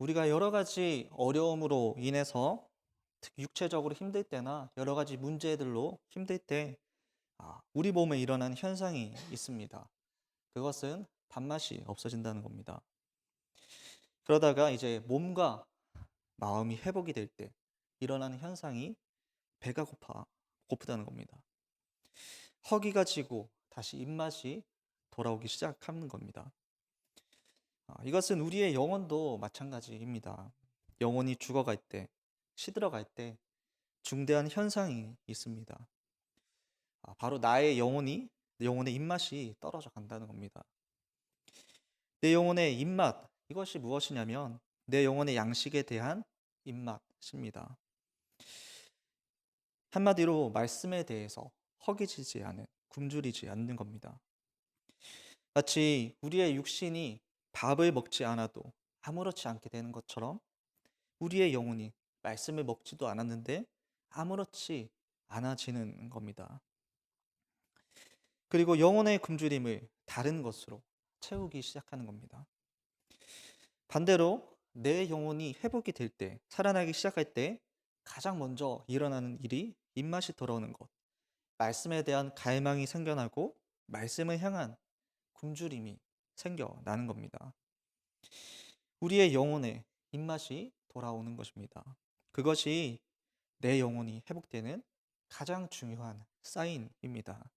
우리가 여러 가지 어려움으로 인해서 특히 육체적으로 힘들 때나 여러 가지 문제들로 힘들 때 우리 몸에 일어나는 현상이 있습니다. 그것은 밥맛이 없어진다는 겁니다. 그러다가 이제 몸과 마음이 회복이 될 때 일어나는 현상이 배가 고프다는 겁니다. 허기가 지고 다시 입맛이 돌아오기 시작하는 겁니다. 이것은 우리의 영혼도 마찬가지입니다. 영혼이 죽어갈 때, 시들어갈 때 중대한 현상이 있습니다. 바로 나의 내 영혼의 입맛이 떨어져 간다는 겁니다. 내 영혼의 입맛, 이것이 무엇이냐면 내 영혼의 양식에 대한 입맛입니다. 한마디로 말씀에 대해서 허기지지 않은, 굶주리지 않는 겁니다. 마치 우리의 육신이 밥을 먹지 않아도 아무렇지 않게 되는 것처럼 우리의 영혼이 말씀을 먹지도 않았는데 아무렇지 않아지는 겁니다. 그리고 영혼의 굶주림을 다른 것으로 채우기 시작하는 겁니다. 반대로 내 영혼이 회복이 될 때, 살아나기 시작할 때 가장 먼저 일어나는 일이 입맛이 돌아오는 것, 말씀에 대한 갈망이 생겨나고 말씀을 향한 굶주림이 생겨나는 겁니다. 우리의 영혼의 입맛이 돌아오는 것입니다. 그것이 내 영혼이 회복되는 가장 중요한 사인입니다.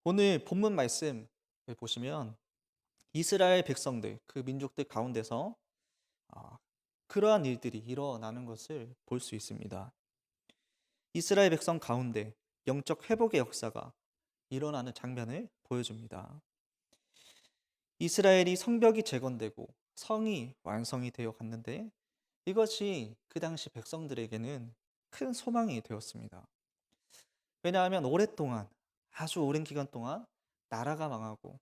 오늘 본문 말씀을 보시면 이스라엘 백성들, 그 민족들 가운데서 아, 그러한 일들이 일어나는 것을 볼 수 있습니다. 이스라엘 백성 가운데 영적 회복의 역사가 일어나는 장면을 보여줍니다. 이스라엘이 성벽이 재건되고 성이 완성이 되어 갔는데 이것이 그 당시 백성들에게는 큰 소망이 되었습니다. 왜냐하면 오랫동안, 아주 오랜 기간 동안 나라가 망하고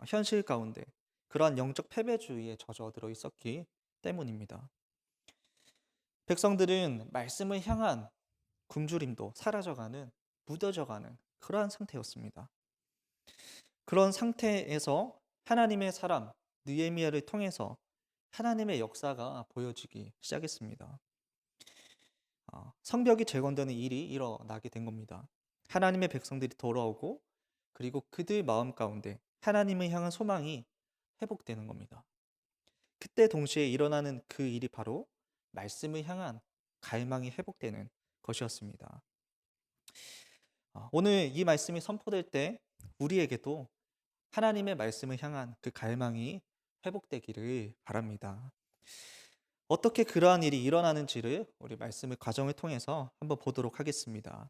현실 가운데 그러한 영적 패배주의에 젖어들어 있었기 때문입니다. 백성들은 말씀을 향한 굶주림도 사라져가는, 무뎌져가는 그러한 상태였습니다. 그런 상태에서 하나님의 사람 느헤미야를 통해서 하나님의 역사가 보여지기 시작했습니다. 성벽이 재건되는 일이 일어나게 된 겁니다. 하나님의 백성들이 돌아오고 그리고 그들 마음 가운데 하나님을 향한 소망이 회복되는 겁니다. 그때 동시에 일어나는 그 일이 바로 말씀을 향한 갈망이 회복되는 것이었습니다. 오늘 이 말씀이 선포될 때 우리에게도 하나님의 말씀을 향한 그 갈망이 회복되기를 바랍니다. 어떻게 그러한 일이 일어나는지를 우리 말씀의 과정을 통해서 한번 보도록 하겠습니다.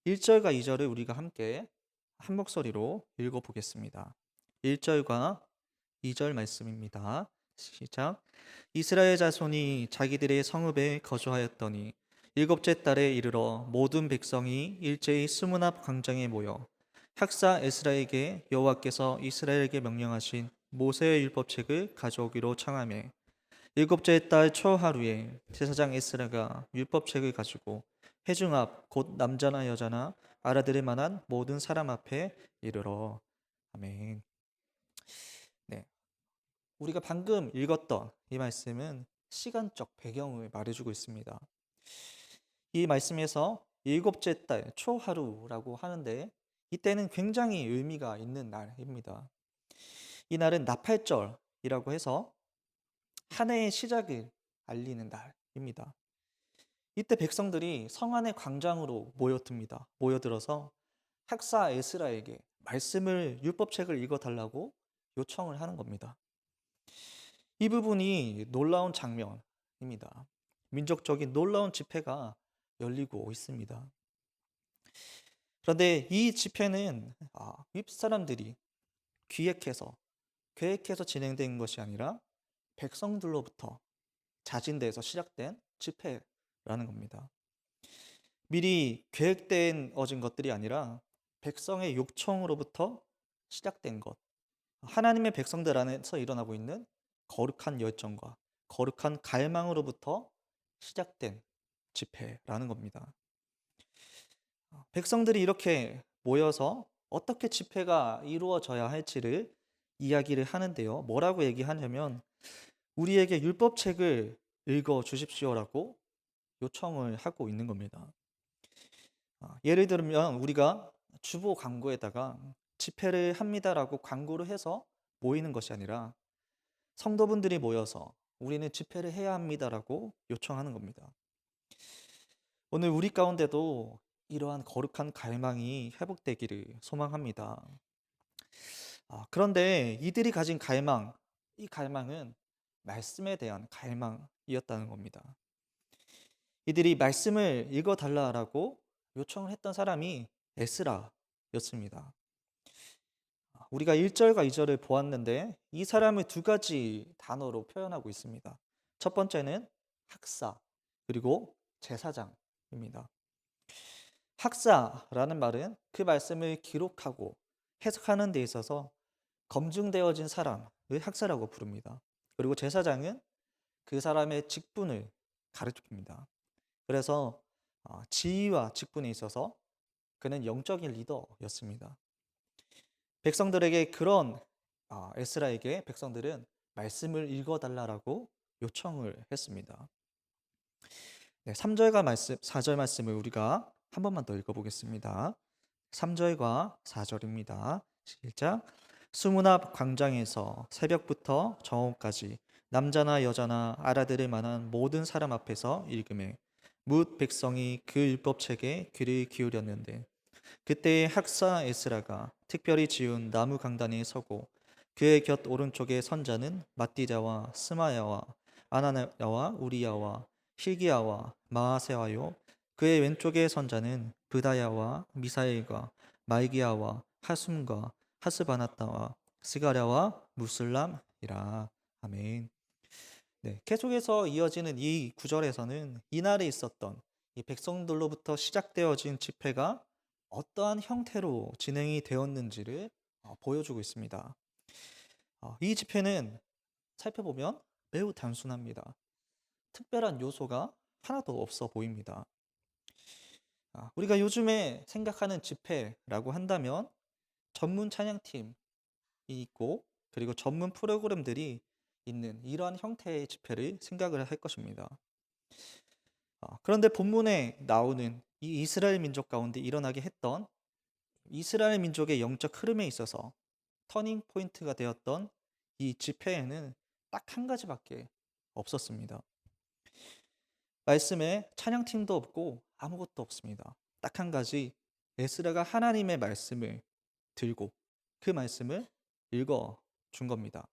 1절과 2절을 우리가 함께 한 목소리로 읽어보겠습니다. 1절과 2절 말씀입니다. 시작. 이스라엘 자손이 자기들의 성읍에 거주하였더니 일곱째 달에 이르러 모든 백성이 일제히 수문 앞 광장에 모여 학사 에스라에게 여호와께서 이스라엘에게 명령하신 모세의 율법책을 가져오기로 청하매 일곱째 달 초하루에 제사장 에스라가 율법책을 가지고 회중 앞 곧 남자나 여자나 알아들을 만한 모든 사람 앞에 이르러. 아멘. 네, 우리가 방금 읽었던 이 말씀은 시간적 배경을 말해주고 있습니다. 이 말씀에서 일곱째 달 초하루라고 하는데 이때는 굉장히 의미가 있는 날입니다. 이 날은 나팔절이라고 해서 한 해의 시작을 알리는 날입니다. 이때 백성들이 성 안의 광장으로 모여들어서 학사 에스라에게 율법책을 읽어달라고 요청을 하는 겁니다. 이 부분이 놀라운 장면입니다. 민족적인 놀라운 집회가 열리고 있습니다. 그런데 이 집회는 윗사람들이 기획해서 계획해서 진행된 것이 아니라 백성들로부터 자진돼서 시작된 집회라는 겁니다. 미리 계획된 어진 것들이 아니라 백성의 요청으로부터 시작된 것. 하나님의 백성들 안에서 일어나고 있는 거룩한 열정과 거룩한 갈망으로부터 시작된 집회라는 겁니다. 백성들이 이렇게 모여서 어떻게 집회가 이루어져야 할지를 이야기를 하는데요. 뭐라고 얘기하냐면 우리에게 율법책을 읽어 주십시오라고 요청을 하고 있는 겁니다. 예를 들면 우리가 주보 광고에다가 집회를 합니다라고 광고를 해서 모이는 것이 아니라 성도분들이 모여서 우리는 집회를 해야 합니다라고 요청하는 겁니다. 오늘 우리 가운데도 이러한 거룩한 갈망이 회복되기를 소망합니다. 그런데 이들이 가진 갈망, 이 갈망은 말씀에 대한 갈망이었다는 겁니다. 이들이 말씀을 읽어달라고 요청을 했던 사람이 에스라였습니다. 우리가 1절과 2절을 보았는데 이 사람을 두 가지 단어로 표현하고 있습니다. 첫 번째는 학사, 그리고 제사장입니다. 학사라는 말은 그 말씀을 기록하고 해석하는 데 있어서 검증되어진 사람을 학사라고 부릅니다. 그리고 제사장은 그 사람의 직분을 가르칩니다. 그래서 지위와 직분에 있어서 그는 영적인 리더였습니다. 백성들에게 그런 에스라에게 백성들은 말씀을 읽어달라고 요청을 했습니다. 네, 3절과 4절 말씀을 우리가 한 번만 더 읽어보겠습니다. 3절과 4절입니다. 시작. 수문 앞 광장에서 새벽부터 정오까지 남자나 여자나 알아들을 만한 모든 사람 앞에서 읽음에 뭇 백성이 그 율법책에 귀를 기울였는데 그때의 학사 에스라가 특별히 지은 나무 강단에 서고 그의 곁 오른쪽에 선자는 mat디자와 스마야와 아나야와 우리야와 hil기야와 마아세와요 그의 왼쪽에 선자는 브다야와 미사엘과 말기야와 하숨과 하스바나타와 스가랴와 무슬람이라. 아멘. 네, 계속해서 이어지는 이 구절에서는 이날에 있었던 이 백성들로부터 시작되어진 집회가 어떠한 형태로 진행이 되었는지를 보여주고 있습니다. 이 집회는 살펴보면 매우 단순합니다. 특별한 요소가 하나도 없어 보입니다. 우리가 요즘에 생각하는 집회라고 한다면 전문 찬양팀이 있고 그리고 전문 프로그램들이 있는 이러한 형태의 집회를 생각을 할 것입니다. 그런데 본문에 나오는 이 이스라엘 민족 가운데 일어나게 했던 이스라엘 민족의 영적 흐름에 있어서 터닝 포인트가 되었던 이 집회에는 딱 한 가지밖에 없었습니다. 말씀에 찬양팀도 없고 아무것도 없습니다. 딱 한 가지, 에스라가 하나님의 말씀을 들고 그 말씀을 읽어 준 겁니다.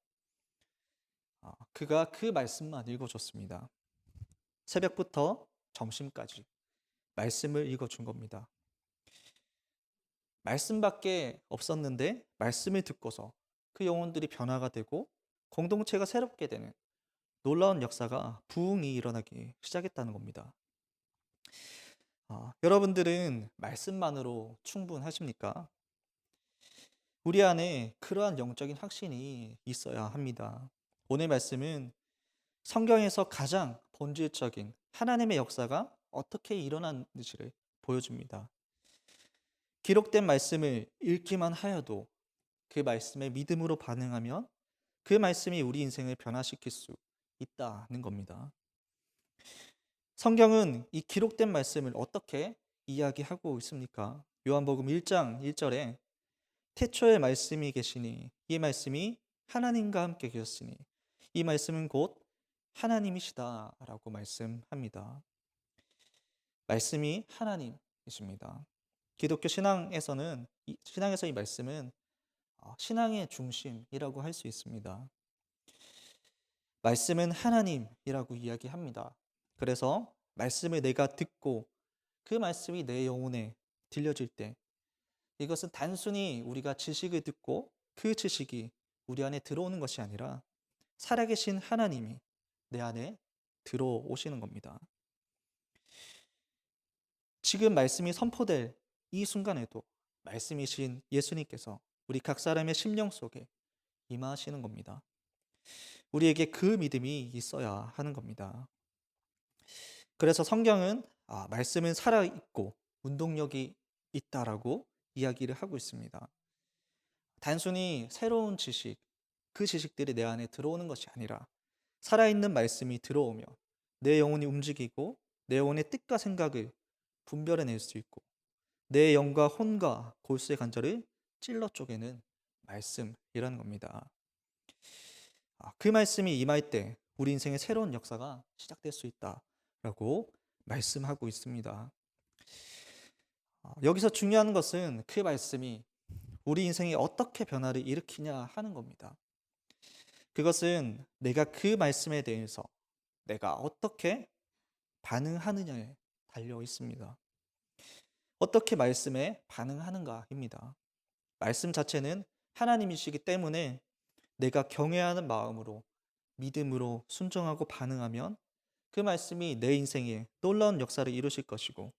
그가 그 말씀만 읽어줬습니다. 새벽부터 점심까지 말씀을 읽어준 겁니다. 말씀밖에 없었는데 말씀을 듣고서 그 영혼들이 변화가 되고 공동체가 새롭게 되는 놀라운 역사가 부흥이 일어나기 시작했다는 겁니다. 여러분들은 말씀만으로 충분하십니까? 우리 안에 그러한 영적인 확신이 있어야 합니다. 오늘 말씀은 성경에서 가장 본질적인 하나님의 역사가 어떻게 일어났는지를 보여줍니다. 기록된 말씀을 읽기만 하여도 그 말씀에 믿음으로 반응하면 그 말씀이 우리 인생을 변화시킬 수 있다는 겁니다. 성경은 이 기록된 말씀을 어떻게 이야기하고 있습니까? 요한복음 1장 1절에 태초에 말씀이 계시니 이 말씀이 하나님과 함께 계셨으니 이 말씀은 곧 하나님이시다라고 말씀합니다. 말씀이 하나님이십니다. 기독교 신앙에서 이 말씀은 신앙의 중심이라고 할 수 있습니다. 말씀은 하나님이라고 이야기합니다. 그래서 말씀을 내가 듣고 그 말씀이 내 영혼에 들려질 때 이것은 단순히 우리가 지식을 듣고 그 지식이 우리 안에 들어오는 것이 아니라 살아계신 하나님이 내 안에 들어오시는 겁니다. 지금 말씀이 선포될 이 순간에도 말씀이신 예수님께서 우리 각 사람의 심령 속에 임하시는 겁니다. 우리에게 그 믿음이 있어야 하는 겁니다. 그래서 성경은 말씀은 살아있고 운동력이 있다라고 이야기를 하고 있습니다. 단순히 새로운 지식, 그 지식들이 내 안에 들어오는 것이 아니라 살아있는 말씀이 들어오면 내 영혼이 움직이고 내 영혼의 뜻과 생각을 분별해낼 수 있고 내 영과 혼과 골수의 관절을 찔러 쪼개는 말씀이라는 겁니다. 그 말씀이 임할 때 우리 인생의 새로운 역사가 시작될 수 있다라고 말씀하고 있습니다. 여기서 중요한 것은 그 말씀이 우리 인생에 어떻게 변화를 일으키냐 하는 겁니다. 그것은 내가 그 말씀에 대해서 내가 어떻게 반응하느냐에 달려 있습니다. 어떻게 말씀에 반응하는가입니다. 말씀 자체는 하나님이시기 때문에 내가 경외하는 마음으로 믿음으로 순종하고 반응하면 그 말씀이 내 인생에 놀라운 역사를 이루실 것이고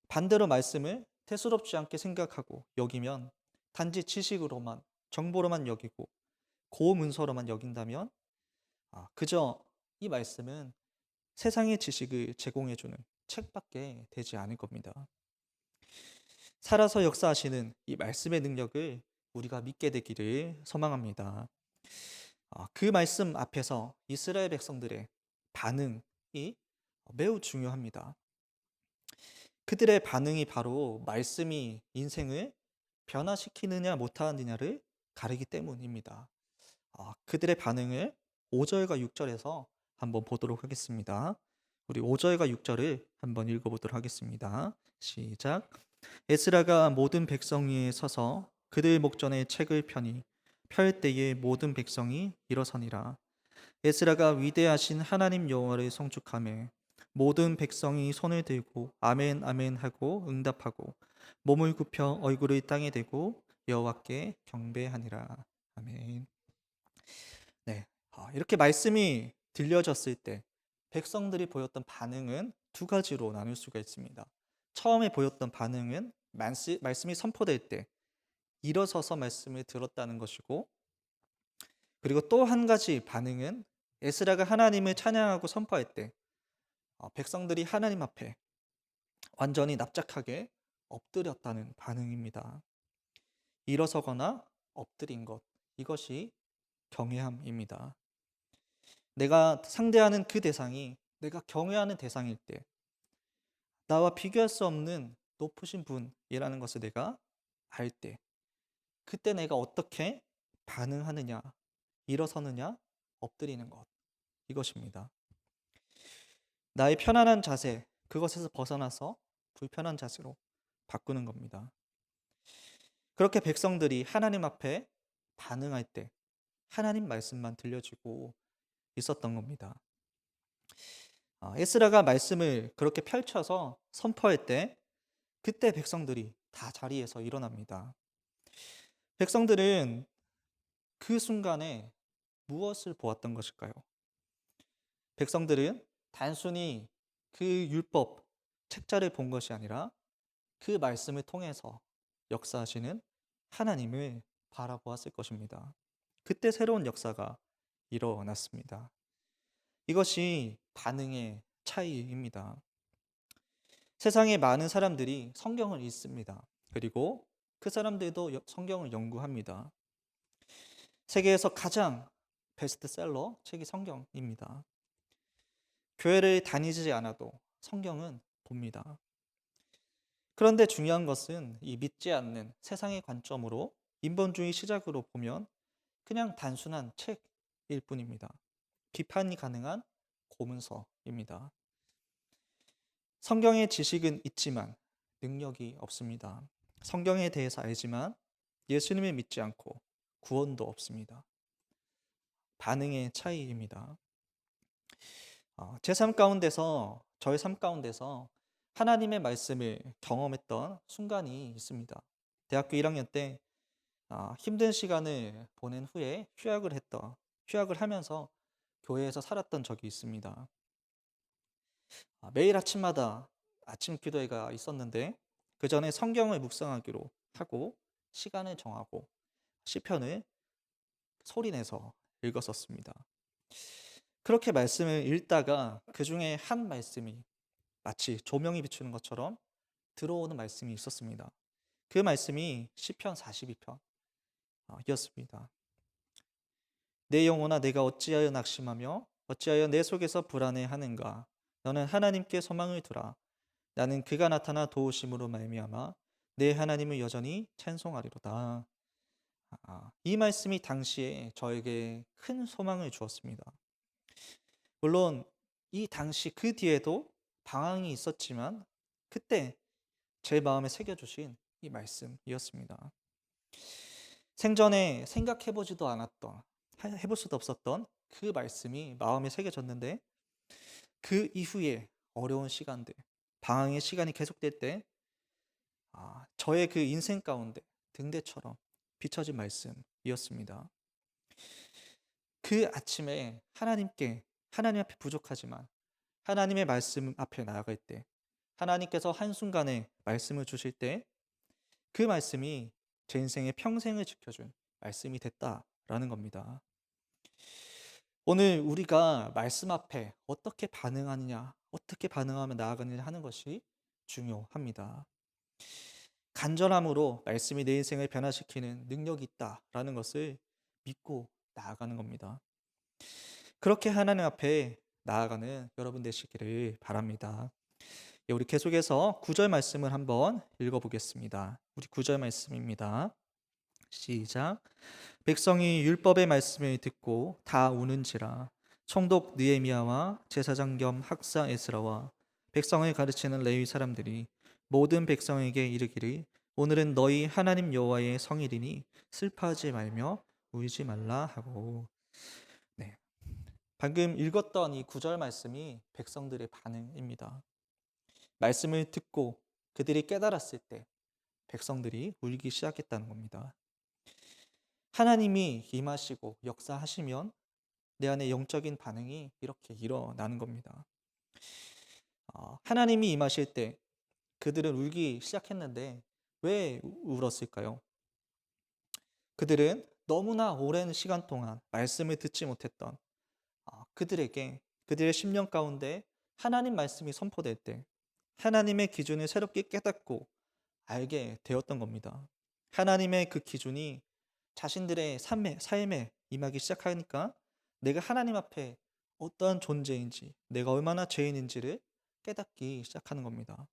반대로 말씀을 대수롭지 않게 생각하고 여기면 단지 지식으로만 정보로만 여기고 고문서로만 여긴다면 그저 이 말씀은 세상의 지식을 제공해주는 책밖에 되지 않을 겁니다. 살아서 역사하시는 이 말씀의 능력을 우리가 믿게 되기를 소망합니다. 그 말씀 앞에서 이스라엘 백성들의 반응이 매우 중요합니다. 그들의 반응이 바로 말씀이 인생을 변화시키느냐 못하느냐를 가리기 때문입니다. 그들의 반응을 5절과 6절에서 한번 보도록 하겠습니다. 우리 5절과 6절을 한번 읽어보도록 하겠습니다. 시작. 에스라가 모든 백성 위에 서서 그들 목전에 책을 펴니 펼 때에 모든 백성이 일어서니라. 에스라가 위대하신 하나님 여호와를 송축하며 모든 백성이 손을 들고 아멘 아멘 하고 응답하고 몸을 굽혀 얼굴을 땅에 대고 여호와께 경배하니라. 아멘. 네, 이렇게 말씀이 들려졌을 때 백성들이 보였던 반응은 두 가지로 나눌 수가 있습니다. 처음에 보였던 반응은 말씀이 선포될 때 일어서서 말씀을 들었다는 것이고, 그리고 또 한 가지 반응은 에스라가 하나님을 찬양하고 선포할 때 백성들이 하나님 앞에 완전히 납작하게 엎드렸다는 반응입니다. 일어서거나 엎드린 것, 이것이 경외함입니다. 내가 상대하는 그 대상이 내가 경외하는 대상일 때 나와 비교할 수 없는 높으신 분이라는 것을 내가 알 때 그때 내가 어떻게 반응하느냐, 일어서느냐, 엎드리는 것, 이것입니다. 나의 편안한 자세, 그것에서 벗어나서 불편한 자세로 바꾸는 겁니다. 그렇게 백성들이 하나님 앞에 반응할 때 하나님 말씀만 들려지고 있었던 겁니다. 에스라가 말씀을 그렇게 펼쳐서 선포할 때 그때 백성들이 다 자리에서 일어납니다. 백성들은 그 순간에 무엇을 보았던 것일까요? 백성들은 단순히 그 율법 책자를 본 것이 아니라 그 말씀을 통해서 역사하시는 하나님을 바라보았을 것입니다. 그때 새로운 역사가 일어났습니다. 이것이 반응의 차이입니다. 세상에 많은 사람들이 성경을 읽습니다. 그리고 그 사람들도 성경을 연구합니다. 세계에서 가장 베스트셀러 책이 성경입니다. 교회를 다니지 않아도 성경은 봅니다. 그런데 중요한 것은 이 믿지 않는 세상의 관점으로 인본주의 시작으로 보면 그냥 단순한 책일 뿐입니다. 비판이 가능한 고문서입니다. 성경의 지식은 있지만 능력이 없습니다. 성경에 대해서 알지만 예수님을 믿지 않고 구원도 없습니다. 반응의 차이입니다. 제 삶 가운데서, 저의 삶 가운데서 하나님의 말씀을 경험했던 순간이 있습니다. 대학교 1학년 때 힘든 시간을 보낸 후에 휴학을 하면서 교회에서 살았던 적이 있습니다. 매일 아침마다 아침 기도회가 있었는데 그 전에 성경을 묵상하기로 하고 시간을 정하고 시편을 소리내서 읽었었습니다. 그렇게 말씀을 읽다가 그 중에 한 말씀이 마치 조명이 비추는 것처럼 들어오는 말씀이 있었습니다. 그 말씀이 시편 42편 이었습니다. 내 영혼아 내가 어찌하여 낙심하며 어찌하여 내 속에서 불안해하는가. 너는 하나님께 소망을 두라. 나는 그가 나타나 도우심으로 말미암아 내 하나님을 여전히 찬송하리로다. 이 말씀이 당시에 저에게 큰 소망을 주었습니다. 물론 이 당시 그 뒤에도 방황이 있었지만 그때 제 마음에 새겨주신 이 말씀이었습니다. 생전에 생각해보지도 않았던, 해볼 수도 없었던 그 말씀이 마음에 새겨졌는데 그 이후에 어려운 시간들, 방황의 시간이 계속될 때 저의 그 인생 가운데 등대처럼 비춰진 말씀이었습니다. 그 아침에 하나님 앞에 부족하지만 하나님의 말씀 앞에 나아갈 때 하나님께서 한순간에 말씀을 주실 때 그 말씀이 제 인생의 평생을 지켜준 말씀이 됐다라는 겁니다. 오늘 우리가 말씀 앞에 어떻게 반응하느냐, 어떻게 반응하며 나아가느냐 하는 것이 중요합니다. 간절함으로 말씀이 내 인생을 변화시키는 능력이 있다라는 것을 믿고 나아가는 겁니다. 그렇게 하나님 앞에 나아가는 여러분 되시기를 바랍니다. 우리 계속해서 9절 말씀을 한번 읽어보겠습니다. 우리 9절 말씀입니다. 시작. 백성이 율법의 말씀을 듣고 다 우는지라. 총독 느헤미야와 제사장 겸 학사 에스라와 백성을 가르치는 레위 사람들이 모든 백성에게 이르기를 오늘은 너희 하나님 여호와의 성일이니 슬퍼하지 말며 울지 말라 하고. 네. 방금 읽었던 이 9절 말씀이 백성들의 반응입니다. 말씀을 듣고 그들이 깨달았을 때 백성들이 울기 시작했다는 겁니다. 하나님이 임하시고 역사하시면 내 안에 영적인 반응이 이렇게 일어나는 겁니다. 하나님이 임하실 때 그들은 울기 시작했는데 왜 울었을까요? 그들은 너무나 오랜 시간 동안 말씀을 듣지 못했던 그들의 심령 가운데 하나님 말씀이 선포될 때 하나님의 기준을 새롭게 깨닫고 알게 되었던 겁니다. 하나님의 그 기준이 자신들의 삶에 임하기 시작하니까 내가 하나님 앞에 어떠한 존재인지, 내가 얼마나 죄인인지를 깨닫기 시작하는 겁니다.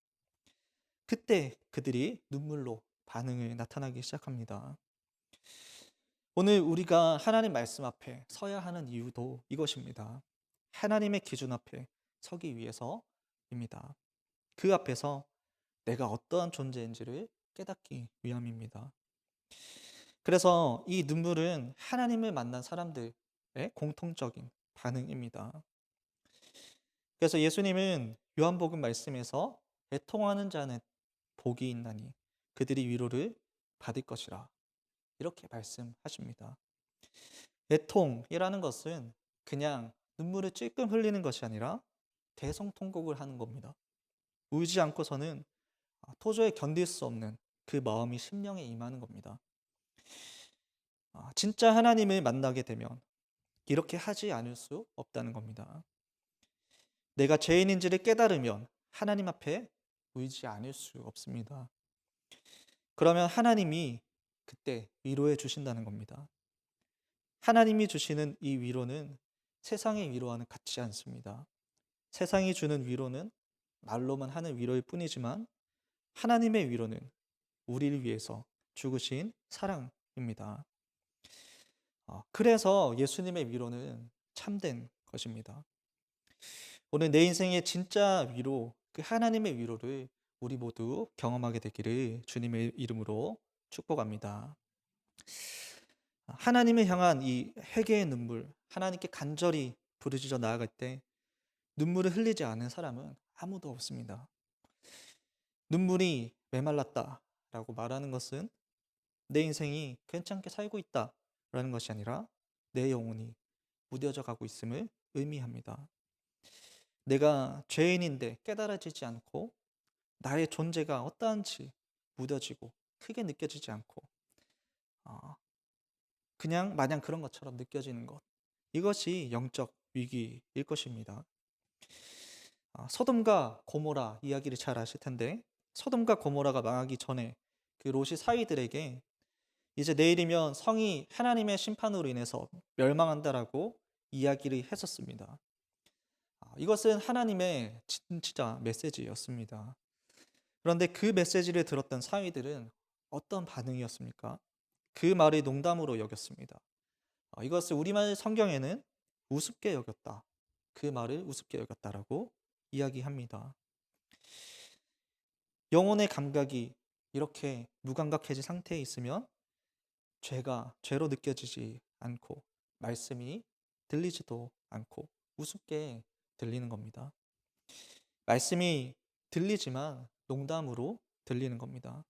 그때 그들이 눈물로 반응을 나타나기 시작합니다. 오늘 우리가 하나님 말씀 앞에 서야 하는 이유도 이것입니다. 하나님의 기준 앞에 서기 위해서입니다. 그 앞에서 내가 어떠한 존재인지를 깨닫기 위함입니다. 그래서 이 눈물은 하나님을 만난 사람들의 공통적인 반응입니다. 그래서 예수님은 요한복음 말씀에서 애통하는 자는 복이 있나니 그들이 위로를 받을 것이라 이렇게 말씀하십니다. 애통이라는 것은 그냥 눈물을 찔끔 흘리는 것이 아니라 대성통곡을 하는 겁니다. 울지 않고서는 도저히 견딜 수 없는 그 마음이 심령에 임하는 겁니다. 진짜 하나님을 만나게 되면 이렇게 하지 않을 수 없다는 겁니다. 내가 죄인인지를 깨달으면 하나님 앞에 울지 않을 수 없습니다. 그러면 하나님이 그때 위로해 주신다는 겁니다. 하나님이 주시는 이 위로는 세상의 위로와는 같지 않습니다. 세상이 주는 위로는 말로만 하는 위로일 뿐이지만 하나님의 위로는 우리를 위해서 죽으신 사랑입니다. 그래서 예수님의 위로는 참된 것입니다. 오늘 내 인생의 진짜 위로, 그 하나님의 위로를 우리 모두 경험하게 되기를 주님의 이름으로 축복합니다. 하나님을 향한 이 회개의 눈물, 하나님께 간절히 부르짖어 나아갈 때 눈물을 흘리지 않은 사람은 아무도 없습니다. 눈물이 메말랐다라고 말하는 것은 내 인생이 괜찮게 살고 있다라는 것이 아니라 내 영혼이 무뎌져 가고 있음을 의미합니다. 내가 죄인인데 깨달아지지 않고 나의 존재가 어떠한지 무뎌지고 크게 느껴지지 않고 그냥 마냥 그런 것처럼 느껴지는 것, 이것이 영적 위기일 것입니다. 소돔과 고모라 이야기를 잘 아실 텐데 소돔과 고모라가 망하기 전에 그 롯이 사위들에게 이제 내일이면 성이 하나님의 심판으로 인해서 멸망한다라고 이야기를 했었습니다. 이것은 하나님의 진짜 메시지였습니다. 그런데 그 메시지를 들었던 사위들은 어떤 반응이었습니까? 그 말을 농담으로 여겼습니다. 이것을 우리말 성경에는 우습게 여겼다. 그 말을 우습게 여겼다라고 이야기합니다. 영혼의 감각이 이렇게 무감각해진 상태에 있으면 죄가 죄로 느껴지지 않고 말씀이 들리지도 않고 우습게 들리는 겁니다. 말씀이 들리지만 농담으로 들리는 겁니다.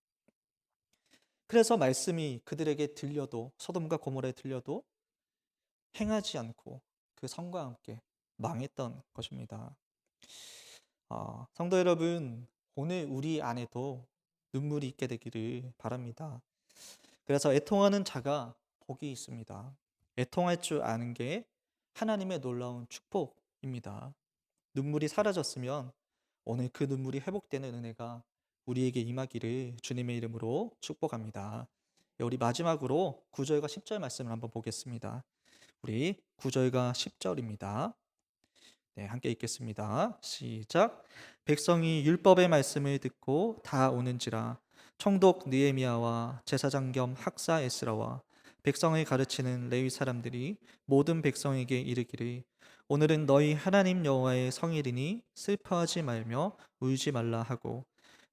그래서 말씀이 그들에게 들려도 소돔과 고모라에 들려도 행하지 않고 그 성과 함께 망했던 것입니다. 성도 여러분, 오늘 우리 안에도 눈물이 있게 되기를 바랍니다. 그래서 애통하는 자가 복이 있습니다. 애통할 줄 아는 게 하나님의 놀라운 축복입니다. 눈물이 사라졌으면 오늘 그 눈물이 회복되는 은혜가 우리에게 임하기를 주님의 이름으로 축복합니다. 우리 마지막으로 9절과 10절 말씀을 한번 보겠습니다. 우리 9절과 10절입니다. 네, 함께 읽겠습니다. 시작. 백성이 율법의 말씀을 듣고 다 오는지라 총독 느헤미야와 제사장 겸 학사 에스라와 백성을 가르치는 레위 사람들이 모든 백성에게 이르기를 오늘은 너희 하나님 여호와의 성일이니 슬퍼하지 말며 울지 말라 하고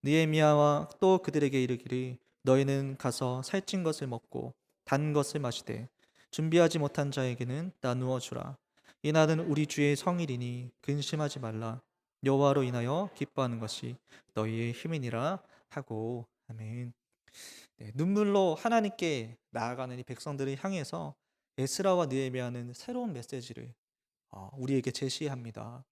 느헤미야와 또 그들에게 이르기를 너희는 가서 살찐 것을 먹고 단 것을 마시되 준비하지 못한 자에게는 나누어 주라. 이날은 우리 주의 성일이니 근심하지 말라. 여호와로 인하여 기뻐하는 것이 너희의 힘이니라 하고 아멘. 네, 눈물로 하나님께 나아가는 이 백성들을 향해서 에스라와 느헤미야는 새로운 메시지를 우리에게 제시합니다.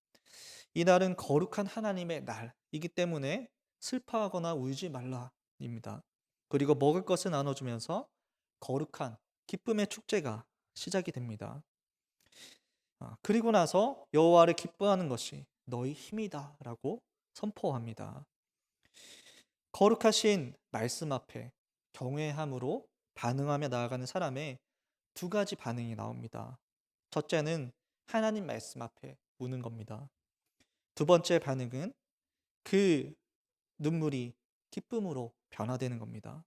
이날은 거룩한 하나님의 날이기 때문에 슬퍼하거나 울지 말라입니다. 그리고 먹을 것을 나눠주면서 거룩한 기쁨의 축제가 시작이 됩니다. 그리고 나서 여호와를 기뻐하는 것이 너희 힘이다라고 선포합니다. 거룩하신 말씀 앞에 경외함으로 반응하며 나아가는 사람의 두 가지 반응이 나옵니다. 첫째는 하나님 말씀 앞에 우는 겁니다. 두 번째 반응은 그 눈물이 기쁨으로 변화되는 겁니다.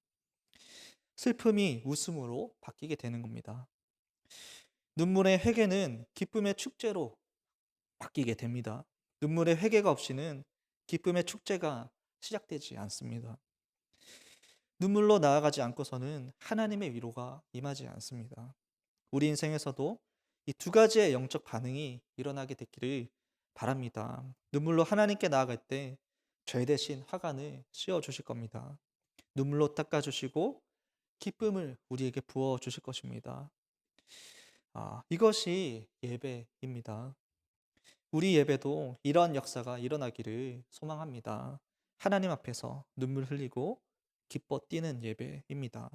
슬픔이 웃음으로 바뀌게 되는 겁니다. 눈물의 회개는 기쁨의 축제로 바뀌게 됩니다. 눈물의 회개가 없이는 기쁨의 축제가 시작되지 않습니다. 눈물로 나아가지 않고서는 하나님의 위로가 임하지 않습니다. 우리 인생에서도 이 두 가지의 영적 반응이 일어나게 되기를 바랍니다. 눈물로 하나님께 나아갈 때 죄 대신 화관을 씌워 주실 겁니다. 눈물로 닦아 주시고 기쁨을 우리에게 부어 주실 것입니다. 이것이 예배입니다. 우리 예배도 이러한 역사가 일어나기를 소망합니다. 하나님 앞에서 눈물 흘리고 기뻐 뛰는 예배입니다.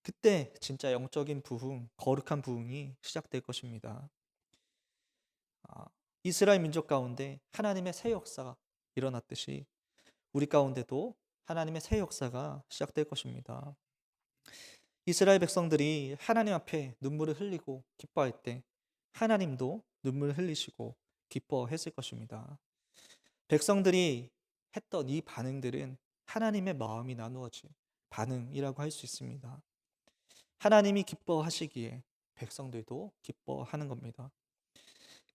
그때 진짜 영적인 부흥, 거룩한 부흥이 시작될 것입니다. 이스라엘 민족 가운데 하나님의 새 역사가 일어났듯이 우리 가운데도 하나님의 새 역사가 시작될 것입니다. 이스라엘 백성들이 하나님 앞에 눈물을 흘리고 기뻐할 때 하나님도 눈물을 흘리시고 기뻐했을 것입니다. 백성들이 했던 이 반응들은 하나님의 마음이 나누어진 반응이라고 할 수 있습니다. 하나님이 기뻐하시기에 백성들도 기뻐하는 겁니다.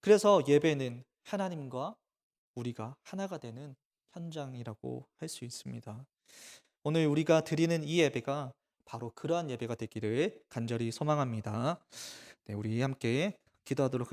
그래서 예배는 하나님과 우리가 하나가 되는 현장이라고 할 수 있습니다. 오늘 우리가 드리는 이 예배가 바로 그러한 예배가 되기를 간절히 소망합니다. 네, 우리 함께 기도하도록 하겠습니다.